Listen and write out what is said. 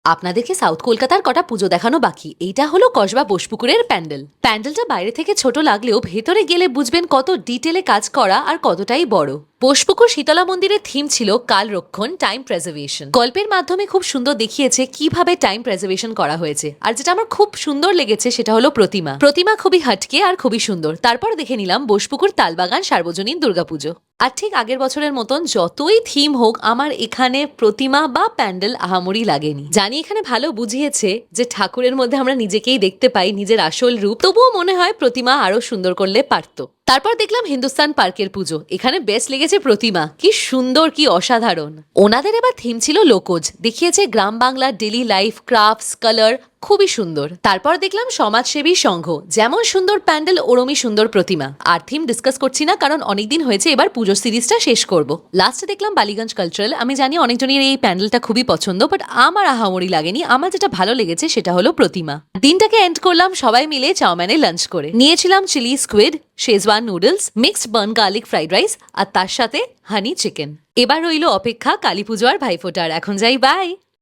আপনাদেরকে সাউথ কলকাতার কটা পুজো দেখানো বাকি। এইটা হলো কসবা বোসপুকুরের প্যান্ডেলটা বাইরে থেকে ছোট লাগলেও ভেতরে গেলে বুঝবেন কত ডিটেলে কাজ করা আর কতটাই বড়। বোসপুকুর শীতলা মন্দিরের থিম ছিল কাল রক্ষণ, টাইম প্রেজার্ভেশন। গল্পের মাধ্যমে খুব সুন্দর দেখিয়েছে কিভাবে টাইম প্রেজার্ভেশন করা হয়েছে। আর যেটা আমার খুব সুন্দর লেগেছে সেটা হলো প্রতিমা খুবই হাটকে আর খুবই সুন্দর। তারপর দেখে নিলাম বোসপুকুর তালবাগান সার্বজনীন দুর্গাপুজো। আর ঠিক আগের বছরের মতন যতই থিম হোক, আমার এখানে প্রতিমা বা প্যান্ডেল আহামরি লাগেনি। জানি এখানে ভালো বুঝিয়েছে যে ঠাকুরের মধ্যে আমরা নিজেকেই দেখতে পাই, নিজের আসল রূপ, তবুও মনে হয় প্রতিমা আরো সুন্দর করলে পারতো। তারপর দেখলাম হিন্দুস্তান পার্কের পুজো। এখানে বেস্ট লেগেছে প্রতিমা, কি সুন্দর, কি অসাধারণ। ওনাদের এবার থিম ছিল লোকজ, দেখিয়েছে গ্রাম বাংলার ডেলি লাইফ, ক্রাফটস, কালার, খুবই সুন্দর। তারপর দেখলাম সমাজসেবী সংঘ, যেমন সুন্দর প্যান্ডেল ওরমই সুন্দর প্রতিমা। আর থিম ডিসকাস করছি না, কারণ অনেকদিন হয়েছে, এবার পুজো সিরিজটা শেষ করব। লাস্টে দেখলাম বালিগঞ্জ কালচারাল। আমি জানি অনেকজনের এই প্যান্ডেলটা খুবই পছন্দ, বাট আমার আহামরি লাগেনি। আমার যেটা ভালো লেগেছে সেটা হলো প্রতিমা। দিনটাকে এন্ড করলাম সবাই মিলে চাউমিনে লাঞ্চ করে। নিয়েছিলাম chilli squid, schezwan noodles, mixed burn garlic fried rice আর তার সাথে হানি চিকেন। এবার রইল অপেক্ষা কালী পুজো আর ভাইফোঁটার। এখন যাই, বাই।